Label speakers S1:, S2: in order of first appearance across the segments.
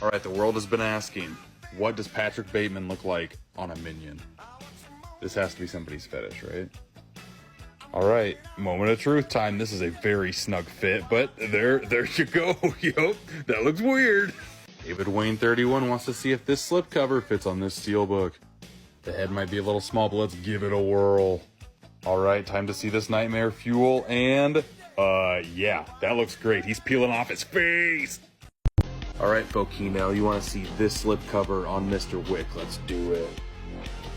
S1: Alright, the world has been asking, what does Patrick Bateman look like on a minion? This has to be somebody's fetish, right? Alright, moment of truth time. This is a very snug fit, but there you go. Yup, that looks weird. David Wayne 31 wants to see if this slipcover fits on this steelbook. The head might be a little small, but let's give it a whirl. Alright, time to see this nightmare fuel, and yeah, that looks great. He's peeling off his face. Alright, Fokino, you want to see this slipcover on Mr. Wick. Let's do it.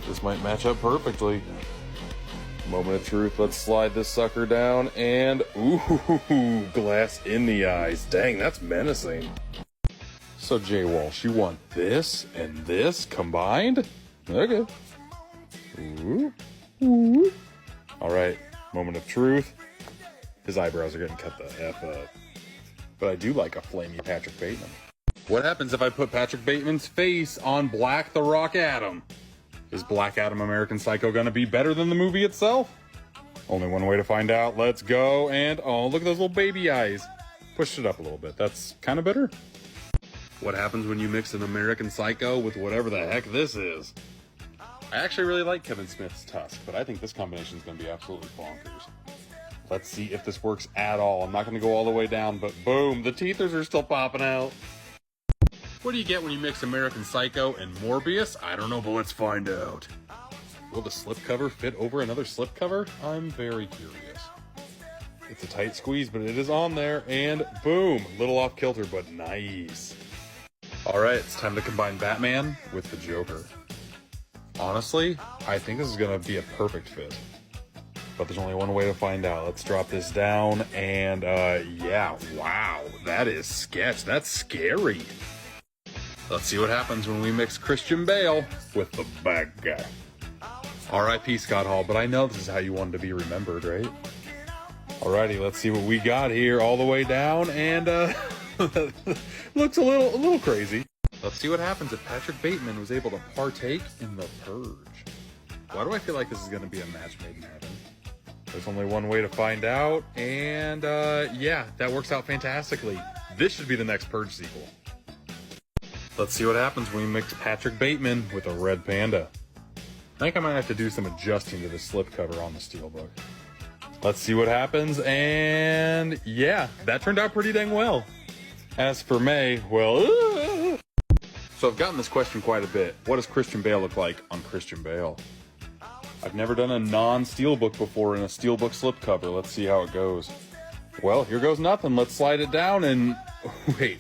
S1: This might match up perfectly. Moment of truth, let's slide this sucker down, and ooh, glass in the eyes. Dang, that's menacing. So Jay Walsh, you want this and this combined? Okay. Ooh. Alright, moment of truth. His eyebrows are getting cut the F up. But I do like a flamey Patrick Bateman. What happens if I put Patrick Bateman's face on Black the Rock Adam? Is Black Adam American Psycho gonna be better than the movie itself? Only one way to find out. Let's go. And oh, look at those little baby eyes. Pushed it up a little bit. That's kind of better. What happens when you mix an American Psycho with whatever the heck this is? I actually really like Kevin Smith's Tusk, but I think this combination is going to be absolutely bonkers. Let's see if this works at all. I'm not going to go all the way down, but boom, the teethers are still popping out. What do you get when you mix American Psycho and Morbius? I don't know, but let's find out. Will the slipcover fit over another slipcover? I'm very curious. It's a tight squeeze, but it is on there, and boom, little off kilter, but nice. Alright, it's time to combine Batman with the Joker. Honestly, I think this is going to be a perfect fit. But there's only one way to find out. Let's drop this down, and yeah, wow, that is sketch. That's scary. Let's see what happens when we mix Christian Bale with the bad guy. R.I.P. Scott Hall, but I know this is how you wanted to be remembered, right? Alrighty, let's see what we got here all the way down, and looks a little crazy. Let's see what happens if Patrick Bateman was able to partake in the Purge. Why do I feel like this is going to be a match made in heaven? There's only one way to find out, and yeah, that works out fantastically. This should be the next Purge sequel. Let's see what happens when we mix Patrick Bateman with a red panda. I think I might have to do some adjusting to the slipcover on the steelbook. Let's see what happens, and yeah, that turned out pretty dang well. As for May, well, so I've gotten this question quite a bit. What does Christian Bale look like on Christian Bale? I've never done a non-steelbook before in a steelbook slipcover. Let's see how it goes. Well, here goes nothing. Let's slide it down and wait,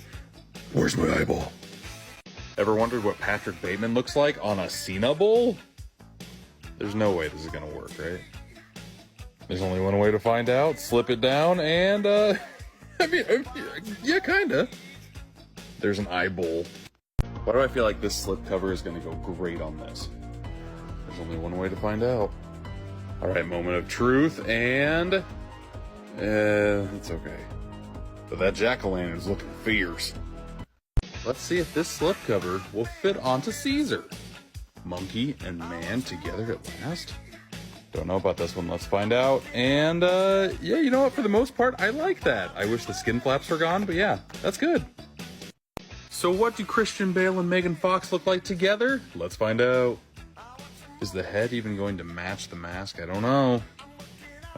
S1: where's my eyeball? Ever wondered what Patrick Bateman looks like on a Cena bowl? There's no way this is gonna work, right? There's only one way to find out. Slip it down, and I mean, yeah, kinda. There's an eye bowl. Why do I feel like this slipcover is gonna go great on this? There's only one way to find out. Alright, moment of truth, and it's okay. But that jack-o'-lantern is looking fierce. Let's see if this slipcover will fit onto Caesar. Monkey and man together at last? Don't know about this one, let's find out. And yeah, you know what, for the most part, I like that. I wish the skin flaps were gone, but yeah, that's good. So what do Christian Bale and Megan Fox look like together? Let's find out. Is the head even going to match the mask? I don't know.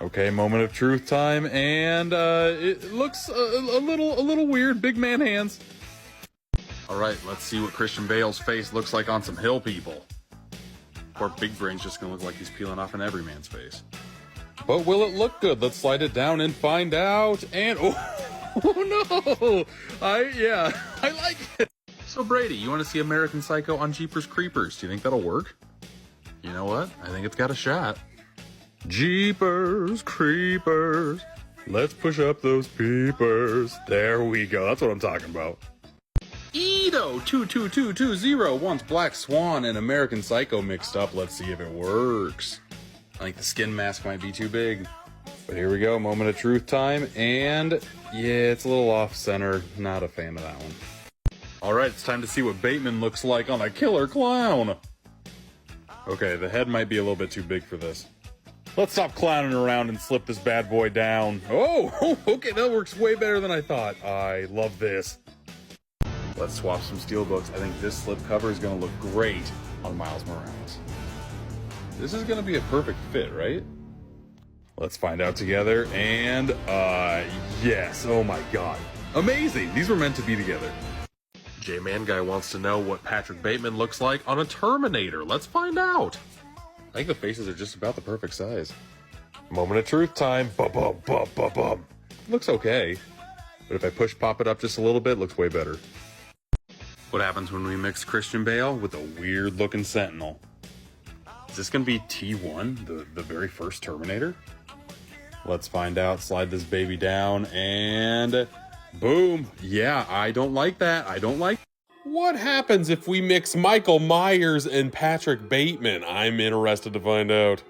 S1: Okay, moment of truth time, and it looks a little weird. Big man hands. Alright, let's see what Christian Bale's face looks like on some hill people. Poor Big Brain's just gonna look like he's peeling off an everyman's face. But will it look good? Let's slide it down and find out. And oh no! I like it. So Brady, you want to see American Psycho on Jeepers Creepers? Do you think that'll work? You know what? I think it's got a shot. Jeepers Creepers, let's push up those peepers. There we go. That's what I'm talking about. Edo22220 wants Black Swan and American Psycho mixed up. Let's see if it works. I think the skin mask might be too big. But here we go, moment of truth time. And yeah, it's a little off center. Not a fan of that one. Alright, it's time to see what Bateman looks like on a killer clown. Okay, the head might be a little bit too big for this. Let's stop clowning around and slip this bad boy down. Oh, okay, that works way better than I thought. I love this. Let's swap some steelbooks. I think this slipcover is gonna look great on Miles Morales. This is gonna be a perfect fit, right? Let's find out together, and yes, oh my god. Amazing, these were meant to be together. J-Man Guy wants to know what Patrick Bateman looks like on a Terminator. Let's find out. I think the faces are just about the perfect size. Moment of truth time, bum. Looks okay, but if I push pop it up just a little bit, it looks way better. What happens when we mix Christian Bale with a weird looking Sentinel? Is this gonna be T1, the very first Terminator? Let's find out. Slide this baby down and boom. Yeah, I don't like that.
S2: What happens if we mix Michael Myers and Patrick Bateman? I'm interested to find out.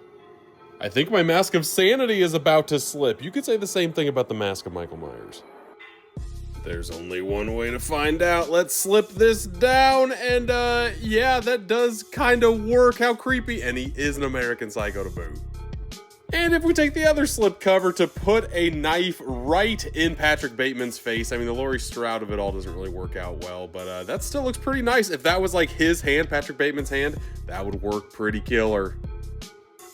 S2: I think my mask of sanity is about to slip. You could say the same thing about the mask of Michael Myers. There's only one way to find out. Let's slip this down, and yeah, that does kind of work. How creepy. And he is an American Psycho to boot. And if we take the other slipcover to put a knife right in Patrick Bateman's face, I mean, the Laurie Strode of it all doesn't really work out well, but that still looks pretty nice. If that was like his hand, Patrick Bateman's hand, that would work pretty killer.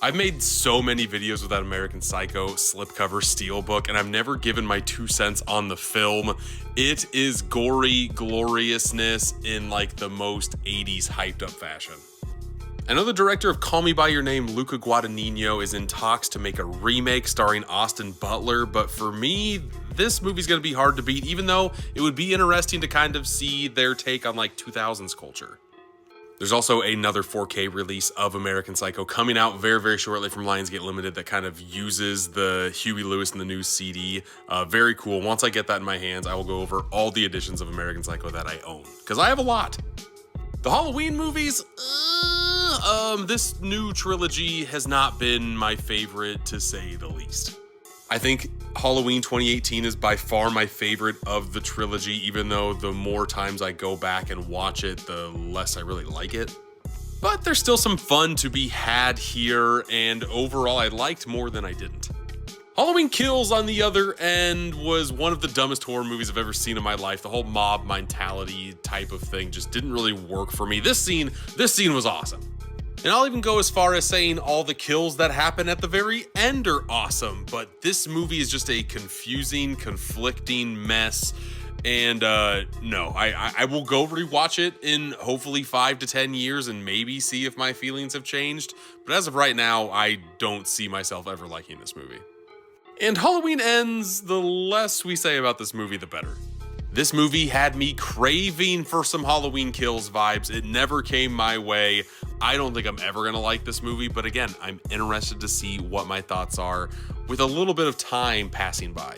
S2: I've made so many videos with that American Psycho slipcover steelbook, and I've never given my 2 cents on the film. It is gory gloriousness in like the most 80s hyped up fashion. I know the director of Call Me By Your Name, Luca Guadagnino, is in talks to make a remake starring Austin Butler, but for me, this movie's gonna be hard to beat, even though it would be interesting to kind of see their take on like 2000s culture. There's also another 4K release of American Psycho coming out very, very shortly from Lionsgate Limited that kind of uses the Huey Lewis and the News CD. Very cool. Once I get that in my hands, I will go over all the editions of American Psycho that I own, because I have a lot. The Halloween movies, this new trilogy has not been my favorite, to say the least. I think Halloween 2018 is by far my favorite of the trilogy, even though the more times I go back and watch it, the less I really like it. But there's still some fun to be had here, and overall I liked more than I didn't. Halloween Kills, on the other end, was one of the dumbest horror movies I've ever seen in my life. The whole mob mentality type of thing just didn't really work for me. This scene was awesome. And I'll even go as far as saying all the kills that happen at the very end are awesome, but this movie is just a confusing, conflicting mess. And no, I will go rewatch it in hopefully 5 to 10 years and maybe see if my feelings have changed. But as of right now, I don't see myself ever liking this movie. And Halloween Ends, the less we say about this movie, the better. This movie had me craving for some Halloween Kills vibes. It never came my way. I don't think I'm ever gonna like this movie, but again, I'm interested to see what my thoughts are with a little bit of time passing by.